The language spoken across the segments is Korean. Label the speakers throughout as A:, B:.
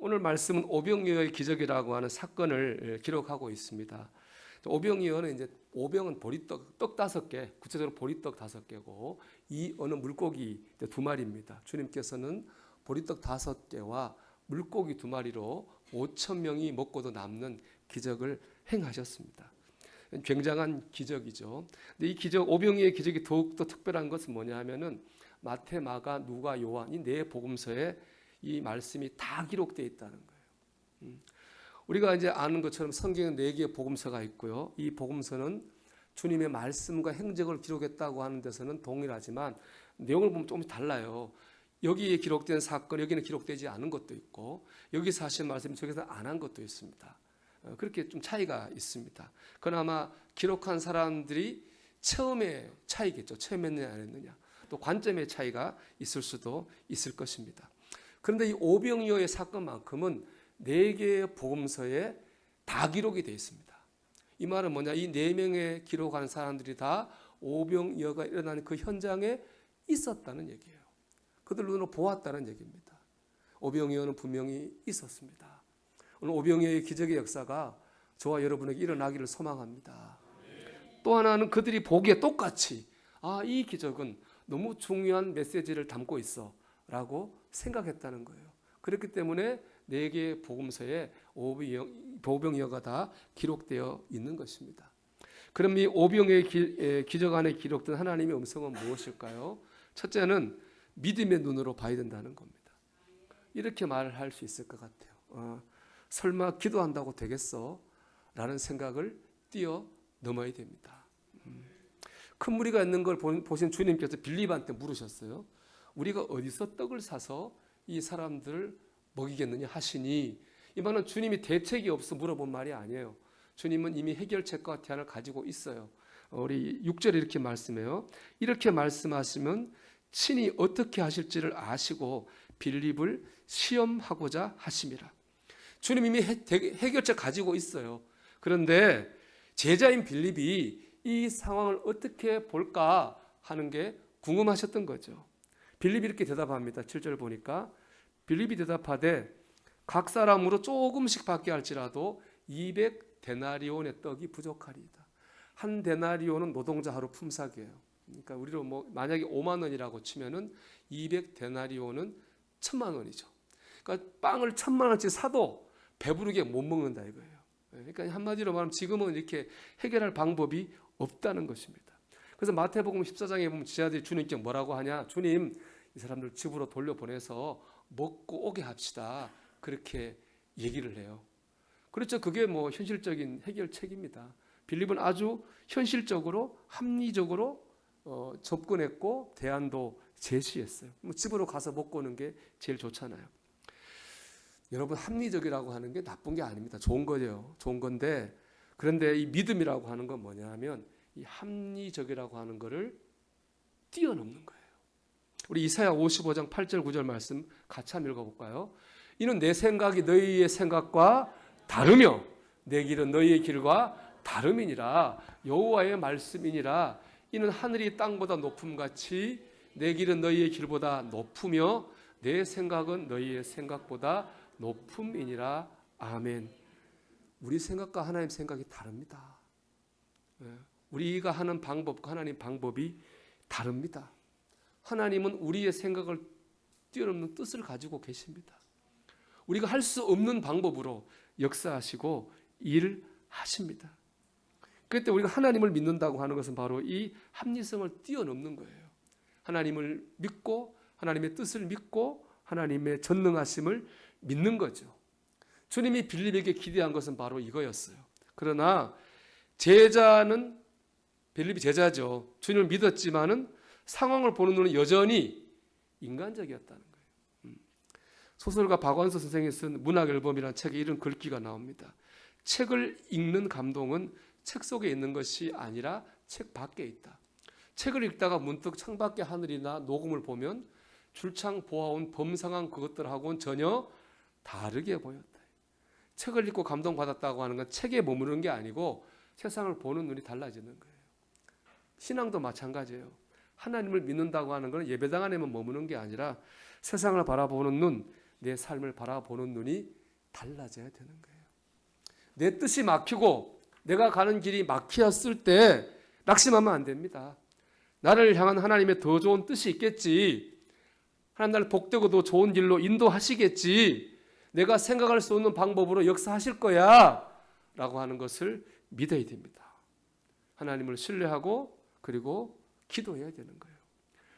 A: 오늘 말씀은 오병이어의 기적이라고 하는 사건을 기록하고 있습니다. 오병이어는 이제 오병은 보리떡, 떡 5개, 구체적으로 보리떡 5개고 이어는 물고기 2마리입니다. 주님께서는 보리떡 5개와 물고기 2마리로 5천 명이 먹고도 남는 기적을 행하셨습니다. 굉장한 기적이죠. 근데 이 기적, 오병이어의 기적이 더욱더 특별한 것은 뭐냐 하면은 마태, 마가, 누가, 요한 이 네 복음서에 이 말씀이 다 기록되어 있다는 거예요. 우리가 이제 아는 것처럼 성경에 4개의 복음서가 있고요. 이 복음서는 주님의 말씀과 행적을 기록했다고 하는 데서는 동일하지만 내용을 보면 조금 달라요. 여기에 기록된 사건, 여기는 기록되지 않은 것도 있고 여기서 하신 말씀이 저기서 안 한 것도 있습니다. 그렇게 좀 차이가 있습니다. 그나마 기록한 사람들이 처음의 차이겠죠. 처음 했느냐 안 했느냐. 또 관점의 차이가 있을 수도 있을 것입니다. 그런데 이 오병이어의 사건만큼은 4개의 복음서에 다 기록이 되어 있습니다. 이 말은 뭐냐? 이 4명의 기록한 사람들이 다 오병이어가 일어나는 그 현장에 있었다는 얘기예요. 그들 눈으로 보았다는 얘기입니다. 오병이어는 분명히 있었습니다. 오늘 오병이어의 기적의 역사가 저와 여러분에게 일어나기를 소망합니다. 또 하나는 그들이 보기에 똑같이 이 기적은 너무 중요한 메시지를 담고 있어 라고 생각했다는 거예요. 그렇기 때문에 4개의 복음서에 오병이어가 다 기록되어 있는 것입니다. 그럼 이 오병이어의 기적 안에 기록된 하나님의 음성은 무엇일까요? 첫째는 믿음의 눈으로 봐야 된다는 겁니다. 이렇게 말을 할 수 있을 것 같아요. 설마 기도한다고 되겠어? 라는 생각을 뛰어넘어야 됩니다. 큰 무리가 있는 걸 보신 주님께서 빌립한테 물으셨어요. 우리가 어디서 떡을 사서 이 사람들을 먹이겠느냐 하시니, 이 말은 주님이 대책이 없어 물어본 말이 아니에요. 주님은 이미 해결책과 대안을 가지고 있어요. 우리 6절에 이렇게 말씀해요. 이렇게 말씀하시면 친히 어떻게 하실지를 아시고 빌립을 시험하고자 하심이라. 주님 이미 해결책 가지고 있어요. 그런데 제자인 빌립이 이 상황을 어떻게 볼까 하는 게 궁금하셨던 거죠. 빌립이 이렇게 대답합니다. 7절 보니까 빌립이 대답하되 각 사람으로 조금씩 받게 할지라도 200데나리온의 떡이 부족하리이다. 한 데나리온은 노동자 하루 품삯이에요. 그러니까 우리로 만약에 5만 원이라고 치면은 200데나리온은 1,000만 원이죠. 그러니까 빵을 1,000만 원치 사도 배부르게 못 먹는다 이거예요. 그러니까 한마디로 말하면 지금은 이렇게 해결할 방법이 없다는 것입니다. 그래서 마태복음 14장에 보면 제자들이 주님께 뭐라고 하냐? 주님, 이 사람들 집으로 돌려보내서 먹고 오게 합시다. 그렇게 얘기를 해요. 그렇죠. 그게 현실적인 해결책입니다. 빌립은 아주 현실적으로 합리적으로 접근했고 대안도 제시했어요. 집으로 가서 먹고 오는 게 제일 좋잖아요. 여러분, 합리적이라고 하는 게 나쁜 게 아닙니다. 좋은 거예요. 좋은 건데, 그런데 이 믿음이라고 하는 건 뭐냐 하면 이 합리적이라고 하는 거를 뛰어넘는 거예요. 우리 이사야 55장 8절 9절 말씀 같이 한번 읽어볼까요? 이는 내 생각이 너희의 생각과 다르며 내 길은 너희의 길과 다름이니라. 여호와의 말씀이니라. 이는 하늘이 땅보다 높음같이 내 길은 너희의 길보다 높으며 내 생각은 너희의 생각보다 높음이니라. 아멘. 우리 생각과 하나님 생각이 다릅니다. 우리가 하는 방법과 하나님 방법이 다릅니다. 하나님은 우리의 생각을 뛰어넘는 뜻을 가지고 계십니다. 우리가 할 수 없는 방법으로 역사하시고 일하십니다. 그때 우리가 하나님을 믿는다고 하는 것은 바로 이 합리성을 뛰어넘는 거예요. 하나님을 믿고 하나님의 뜻을 믿고 하나님의 전능하심을 믿는 거죠. 주님이 빌립에게 기대한 것은 바로 이거였어요. 그러나 빌립이 제자죠. 주님을 믿었지만은 상황을 보는 눈은 여전히 인간적이었다는 거예요. 소설가 박완서 선생이 쓴 문학 앨범이라는 책에 이런 글귀가 나옵니다. 책을 읽는 감동은 책 속에 있는 것이 아니라 책 밖에 있다. 책을 읽다가 문득 창밖의 하늘이나 녹음을 보면 줄창 보아온 범상한 그것들하고는 전혀 다르게 보였다. 책을 읽고 감동받았다고 하는 건 책에 머무르는 게 아니고 세상을 보는 눈이 달라지는 거예요. 신앙도 마찬가지예요. 하나님을 믿는다고 하는 것은 예배당 안에만 머무는 게 아니라 세상을 바라보는 눈, 내 삶을 바라보는 눈이 달라져야 되는 거예요. 내 뜻이 막히고 내가 가는 길이 막혔을 때 낙심하면 안 됩니다. 나를 향한 하나님의 더 좋은 뜻이 있겠지. 하나님 나를 복되고 더 좋은 길로 인도하시겠지. 내가 생각할 수 없는 방법으로 역사하실 거야 라고 하는 것을 믿어야 됩니다. 하나님을 신뢰하고 그리고 기도해야 되는 거예요.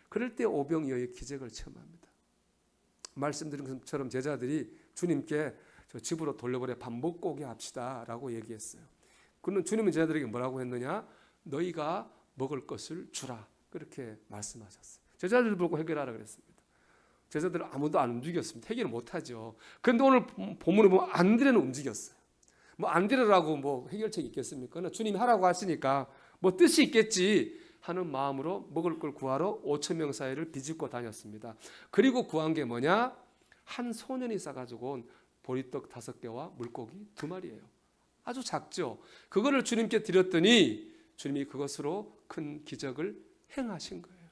A: 그럴 때 오병이어의 기적을 체험합니다. 말씀드린 것처럼 제자들이 주님께 저 집으로 돌려보내 밥 먹고 오게 합시다 라고 얘기했어요. 그는 주님은 제자들에게 뭐라고 했느냐? 너희가 먹을 것을 주라 그렇게 말씀하셨어요. 제자들 보고 해결하라 그랬습니다. 제자들은 아무도 안 움직였습니다. 해결을 못하죠. 그런데 오늘 본문에 보면 안드레는 움직였어요. 뭐 안드레라고 뭐 해결책이 있겠습니까? 주님이 하라고 하시니까 뭐 뜻이 있겠지 하는 마음으로 먹을 걸 구하러 5,000명 사이를 비집고 다녔습니다. 그리고 구한 게 뭐냐? 한 소년이 싸가지고 온 보리떡 5개와 물고기 2마리예요. 아주 작죠. 그거를 주님께 드렸더니 주님이 그것으로 큰 기적을 행하신 거예요.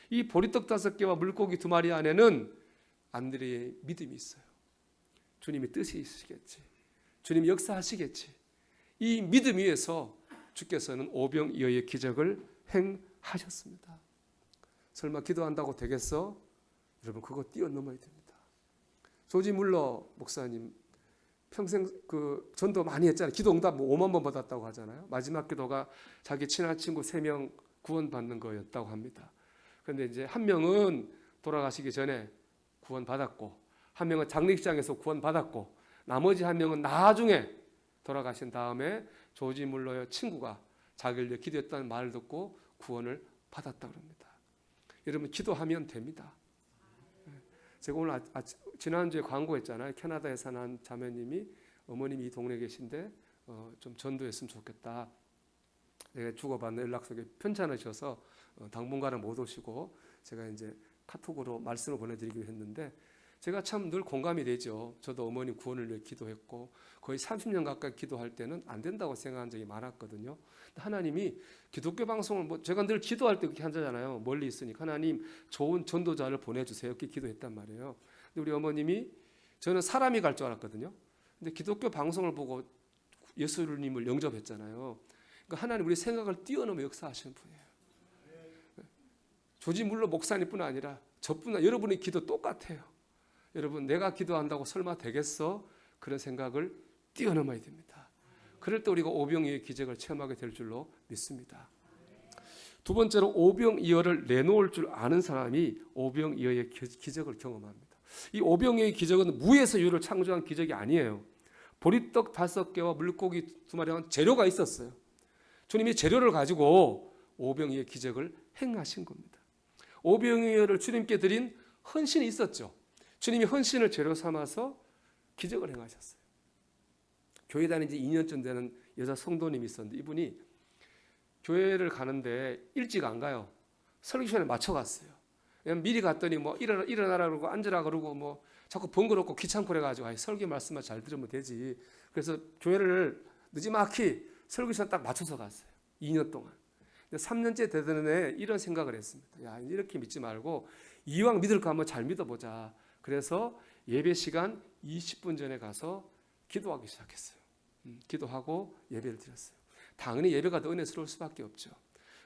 A: 이 보리떡 5개와 물고기 2마리 안에는 안드레의 믿음이 있어요. 주님이 뜻이 있으시겠지. 주님이 역사하시겠지. 이 믿음 위에서 주께서는 오병이어의 기적을 행하셨습니다. 설마 기도한다고 되겠어? 여러분 그거 뛰어넘어야 됩니다. 조지 물러 목사님 평생 그 전도 많이 했잖아요. 기도 응답 5만 번 받았다고 하잖아요. 마지막 기도가 자기 친한 친구 3명 구원받는 거였다고 합니다. 그런데 이제 한 명은 돌아가시기 전에 구원받았고 한 명은 장례식장에서 구원받았고 나머지 한 명은 나중에 돌아가신 다음에 조지 물러의 친구가 자기를 위해 기도했다는 말을 듣고 구원을 받았다고 합니다. 여러분 기도하면 됩니다. 제가 오늘 지난주에 광고했잖아요. 캐나다에 사는 한 자매님이 어머님이 이 동네에 계신데 좀 전도했으면 좋겠다. 내가 주고받는 연락처에 편찮으셔서 당분간은 못 오시고 제가 이제 카톡으로 말씀을 보내드리기로 했는데 제가 참 늘 공감이 되죠. 저도 어머니 구원을 위해 기도했고 거의 30년 가까이 기도할 때는 안 된다고 생각한 적이 많았거든요. 하나님이 기독교 방송을 뭐 제가 늘 기도할 때 그렇게 하잖아요. 멀리 있으니까 하나님 좋은 전도자를 보내주세요. 이렇게 기도했단 말이에요. 근데 우리 어머님이 저는 사람이 갈 줄 알았거든요. 근데 기독교 방송을 보고 예수님을 영접했잖아요. 그러니까 하나님 우리 생각을 뛰어넘어 역사하시는 분이에요. 조지 물러 목사님뿐 아니라 저뿐 여러분의 기도 똑같아요. 여러분 내가 기도한다고 설마 되겠어? 그런 생각을 뛰어넘어야 됩니다. 그럴 때 우리가 오병이어의 기적을 체험하게 될 줄로 믿습니다. 두 번째로 오병이어를 내놓을 줄 아는 사람이 오병이어의 기적을 경험합니다. 이 오병이어의 기적은 무에서 유를 창조한 기적이 아니에요. 보리떡 5개와 물고기 2마리와 재료가 있었어요. 주님이 재료를 가지고 오병이어의 기적을 행하신 겁니다. 오병이어를 주님께 드린 헌신이 있었죠. 주님이 헌신을 재료 삼아서 기적을 행하셨어요. 교회 다닌 지 2년쯤 되는 여자 성도님이 있었는데 이분이 교회를 가는데 일찍 안 가요. 설교 시간에 맞춰 갔어요. 그냥 미리 갔더니 뭐 일어나라 그러고 앉으라 그러고 뭐 자꾸 번거롭고 귀찮고 그래가지고 설교 말씀만 잘 들으면 되지. 그래서 교회를 늦지막히 설교 시간 딱 맞춰서 갔어요. 2년 동안. 3년째 되던 해 이런 생각을 했습니다. 야, 이렇게 믿지 말고 이왕 믿을 거 한번 잘 믿어보자. 그래서 예배 시간 20분 전에 가서 기도하기 시작했어요. 기도하고 예배를 드렸어요. 당연히 예배가 더 은혜스러울 수밖에 없죠.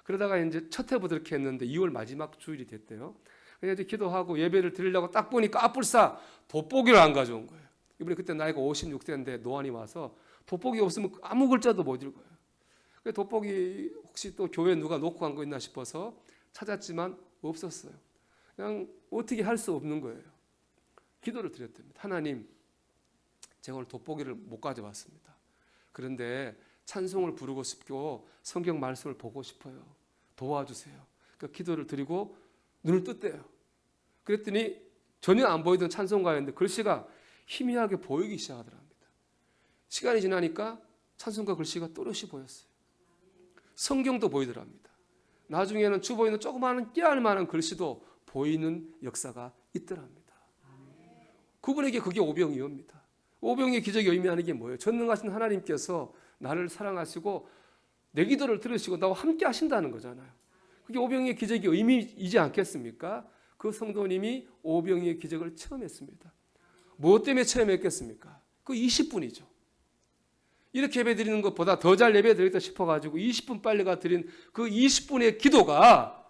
A: 그러다가 이제 첫 해부터 이렇게 했는데 2월 마지막 주일이 됐대요. 그래서 이제 기도하고 예배를 드리려고 딱 보니까 아뿔싸 돋보기를 안 가져온 거예요. 이번에 그때 나이가 56세인데 노안이 와서 돋보기 없으면 아무 글자도 못 읽어요. 돋보기 혹시 또 교회 누가 놓고 간 거 있나 싶어서 찾았지만 없었어요. 그냥 어떻게 할 수 없는 거예요. 기도를 드렸답니다. 하나님, 제가 오늘 돋보기를 못 가져왔습니다. 그런데 찬송을 부르고 싶고 성경 말씀을 보고 싶어요. 도와주세요. 그러니까 기도를 드리고 눈을 떴대요. 그랬더니 전혀 안 보이던 찬송가였는데 글씨가 희미하게 보이기 시작하더랍니다. 시간이 지나니까 찬송가 글씨가 또렷이 보였어요. 성경도 보이더랍니다. 나중에는 주보에 있는 조그마한 깨알 만한 글씨도 보이는 역사가 있더랍니다. 그분에게 그게 오병이어입니다. 오병이의 기적이 의미하는 게 뭐예요? 전능하신 하나님께서 나를 사랑하시고 내 기도를 들으시고 나와 함께 하신다는 거잖아요. 그게 오병이의 기적이 의미이지 않겠습니까? 그 성도님이 오병이의 기적을 체험했습니다. 무엇 때문에 체험했겠습니까? 그 20분이죠. 이렇게 예배 드리는 것보다 더 잘 예배 드리겠다 싶어가지고 20분 빨리 가 드린 그 20분의 기도가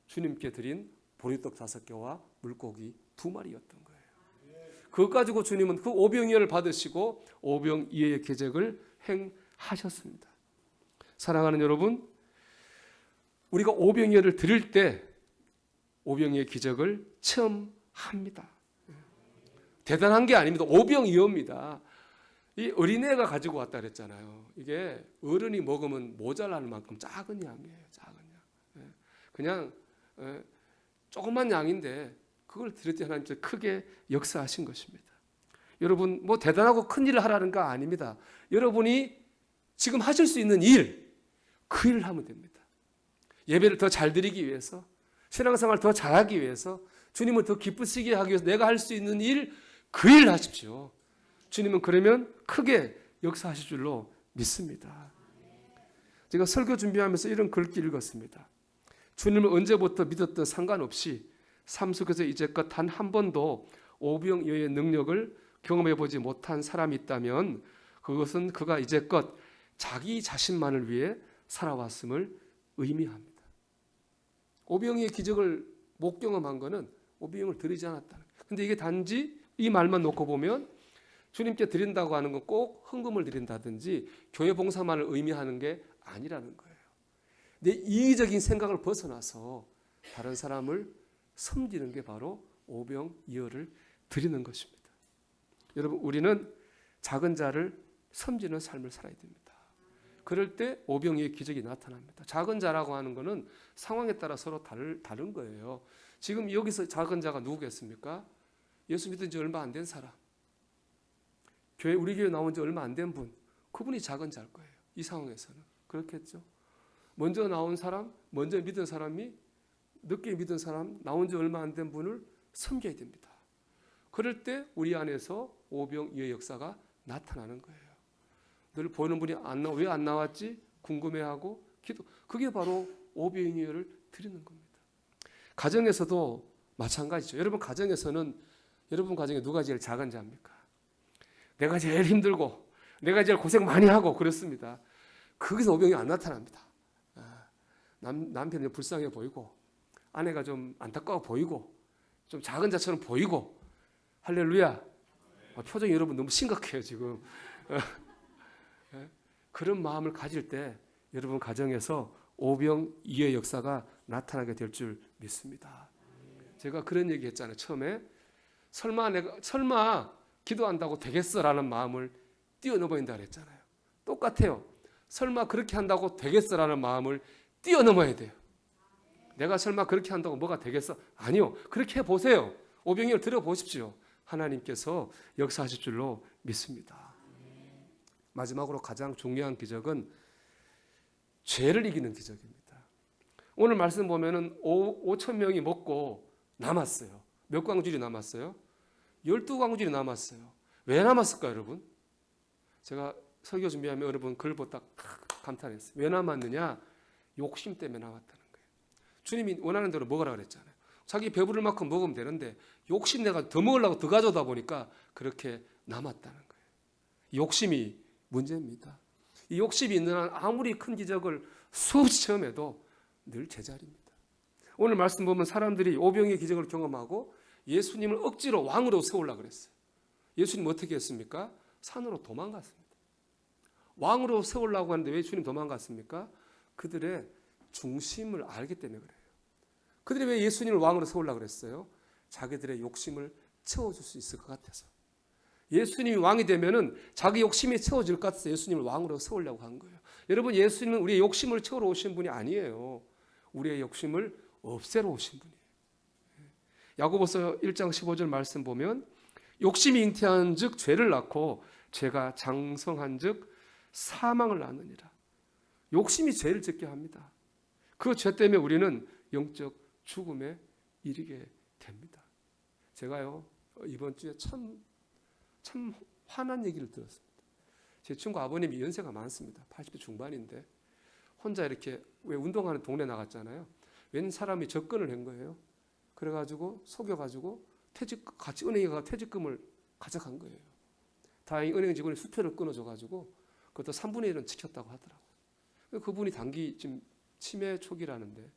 A: 주님께 드린 보리떡 5개와 물고기 2마리였던 거예요. 그것 가지고 주님은 그 오병이어를 받으시고 오병이어의 기적을 행하셨습니다. 사랑하는 여러분, 우리가 오병이어를 드릴 때 오병이어의 기적을 체험합니다. 대단한 게 아닙니다. 오병이어입니다. 이 어린애가 가지고 왔다 그랬잖아요. 이게 어른이 먹으면 모자라는 만큼 작은 양이에요. 작은 양. 그냥 조그만 양인데 그걸 드릴 때 하나님 크게 역사하신 것입니다. 여러분, 뭐 대단하고 큰 일을 하라는 거 아닙니다. 여러분이 지금 하실 수 있는 일, 그 일을 하면 됩니다. 예배를 더 잘 드리기 위해서, 신앙생활을 더 잘하기 위해서, 주님을 더 기쁘시게 하기 위해서 내가 할 수 있는 일, 그 일을 하십시오. 주님은 그러면 크게 역사하실 줄로 믿습니다. 제가 설교 준비하면서 이런 글귀 읽었습니다. 주님을 언제부터 믿었든 상관없이 삶 속에서 이제껏 단 한 번도 오병이어의 능력을 경험해보지 못한 사람이 있다면 그것은 그가 이제껏 자기 자신만을 위해 살아왔음을 의미합니다. 오병이어의 기적을 못 경험한 것은 오병이어를 드리지 않았다는 거예요. 근데 이게 단지 이 말만 놓고 보면 주님께 드린다고 하는 건 꼭 헌금을 드린다든지 교회 봉사만을 의미하는 게 아니라는 거예요. 내 이기적인 생각을 벗어나서 다른 사람을 섬기는 게 바로 오병이어를 드리는 것입니다. 여러분, 우리는 작은 자를 섬기는 삶을 살아야 됩니다. 그럴 때 오병이어의 기적이 나타납니다. 작은 자라고 하는 것은 상황에 따라 서로 다른 거예요. 지금 여기서 작은 자가 누구겠습니까? 예수 믿은 지 얼마 안 된 사람, 우리 교회 나온 지 얼마 안 된 분, 그분이 작은 자일 거예요. 이 상황에서는 그렇겠죠. 먼저 나온 사람, 먼저 믿은 사람이 늦게 믿은 사람, 나온 지 얼마 안 된 분을 섬겨야 됩니다. 그럴 때 우리 안에서 오병이어의 역사가 나타나는 거예요. 늘 보이는 분이 왜 안 나왔지 궁금해하고 기도, 그게 바로 오병이어를 드리는 겁니다. 가정에서도 마찬가지죠. 여러분 가정에서는 여러분 가정에 누가 제일 작은 자입니까? 내가 제일 힘들고 내가 제일 고생 많이 하고 그렇습니다. 거기서 오병이어 안 나타납니다. 남편이 불쌍해 보이고 아내가 좀 안타까워 보이고 좀 작은 자처럼 보이고 할렐루야. 표정이 여러분 너무 심각해요 지금. 그런 마음을 가질 때 여러분 가정에서 오병이어의 역사가 나타나게 될 줄 믿습니다. 제가 그런 얘기 했잖아요. 처음에 설마 기도한다고 되겠어라는 마음을 뛰어넘어야 그랬잖아요. 똑같아요. 설마 그렇게 한다고 되겠어라는 마음을 뛰어넘어야 돼요. 내가 설마 그렇게 한다고 뭐가 되겠어? 아니요. 그렇게 해보세요. 오병이어를 들어보십시오. 하나님께서 역사하실 줄로 믿습니다. 마지막으로 가장 중요한 기적은 죄를 이기는 기적입니다. 오늘 말씀 보면은 5천 명이 먹고 남았어요. 몇 광줄이 남았어요? 12광줄이 남았어요. 왜 남았을까요, 여러분? 제가 설교 준비하면 여러분 글 보다 감탄했어요. 왜 남았느냐? 욕심 때문에 남았다는 거예요. 주님이 원하는 대로 먹으라 그랬잖아요. 자기 배부를 만큼 먹으면 되는데 욕심 내가 더 먹으려고 더 가져다 보니까 그렇게 남았다는 거예요. 욕심이 문제입니다. 이 욕심이 있는 한 아무리 큰 기적을 수없이 체험해도 늘 제자리입니다. 오늘 말씀 보면 사람들이 오병이어의 기적을 경험하고 예수님을 억지로 왕으로 세우려고 그랬어요. 예수님 어떻게 했습니까? 산으로 도망갔습니다. 왕으로 세우려고 하는데 왜 주님 도망갔습니까? 그들의 중심을 알기 때문에 그래요. 그들이 왜 예수님을 왕으로 세우려고 그랬어요? 자기들의 욕심을 채워줄 수 있을 것 같아서. 예수님이 왕이 되면은 자기 욕심이 채워질 것 같아서 예수님을 왕으로 세우려고 한 거예요. 여러분, 예수님은 우리의 욕심을 채우러 오신 분이 아니에요. 우리의 욕심을 없애러 오신 분이에요. 야고보서 1장 15절 말씀 보면 욕심이 잉태한 즉 죄를 낳고 죄가 장성한 즉 사망을 낳느니라. 욕심이 죄를 짓게 합니다. 그 죄 때문에 우리는 영적 죽음에 이르게 됩니다. 제가요 이번 주에 참 화난 얘기를 들었습니다. 제 친구 아버님이 연세가 많습니다. 80대 중반인데 혼자 이렇게 왜 운동하는 동네 나갔잖아요. 웬 사람이 접근을 한 거예요. 그래가지고 속여가지고 같이 은행에 가 퇴직금을 가져간 거예요. 다행히 은행 직원이 수표를 끊어줘가지고 그것도 3분의 1은 지켰다고 하더라고요. 그분이 단기 지금 치매 초기라는데,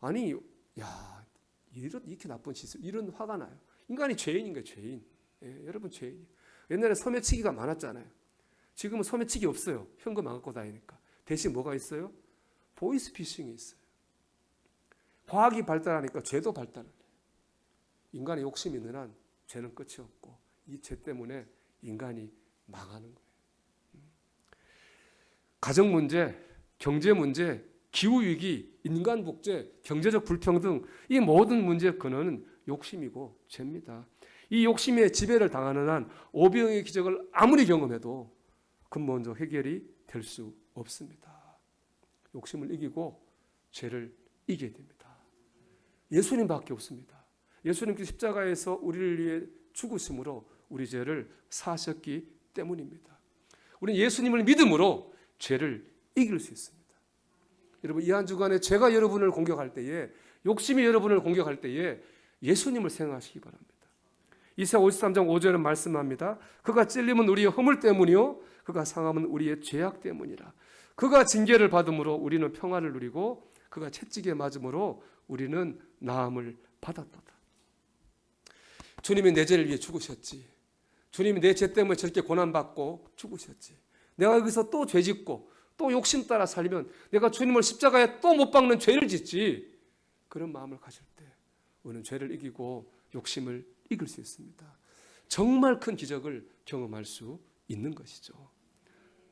A: 아니, 야, 이렇게 나쁜 짓을, 이런 화가 나요. 인간이 죄인인 거예요, 죄인. 예, 여러분 죄인. 옛날에 소매치기가 많았잖아요. 지금은 소매치기 없어요. 현금 안 갖고 다니니까. 대신 뭐가 있어요? 보이스피싱이 있어요. 과학이 발달하니까 죄도 발달을 해요. 인간의 욕심이 있는 한 죄는 끝이 없고, 이 죄 때문에 인간이 망하는 거예요. 가정 문제, 경제 문제, 기후위기, 인간 복제, 경제적 불평등, 이 모든 문제의 근원은 욕심이고 죄입니다. 이 욕심에 지배를 당하는 한 오병의 기적을 아무리 경험해도 근본적 해결이 될 수 없습니다. 욕심을 이기고 죄를 이겨야 됩니다. 예수님밖에 없습니다. 예수님께서 십자가에서 우리를 위해 죽으심으로 우리 죄를 사하셨기 때문입니다. 우리는 예수님을 믿음으로 죄를 이길 수 있습니다. 여러분, 이 한 주간에 죄가 여러분을 공격할 때에, 욕심이 여러분을 공격할 때에 예수님을 생각하시기 바랍니다. 이사야 53장 5절은 말씀합니다. 그가 찔림은 우리의 허물 때문이요 그가 상함은 우리의 죄악 때문이라. 그가 징계를 받음으로 우리는 평안을 누리고 그가 채찍에 맞음으로 우리는 나음을 받았도다. 주님이 내 죄를 위해 죽으셨지. 주님이 내 죄 때문에 저렇게 고난받고 죽으셨지. 내가 여기서 또 죄짓고 또 욕심 따라 살면 내가 주님을 십자가에 또 못 박는 죄를 짓지. 그런 마음을 가질 때 우리는 죄를 이기고 욕심을 이길 수 있습니다. 정말 큰 기적을 경험할 수 있는 것이죠.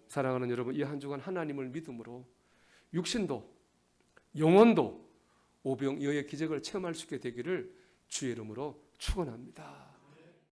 A: 사랑하는 여러분, 이 한 주간 하나님을 믿음으로 육신도 영혼도 오병이어의 기적을 체험할 수 있게 되기를 주의 이름으로 축원합니다.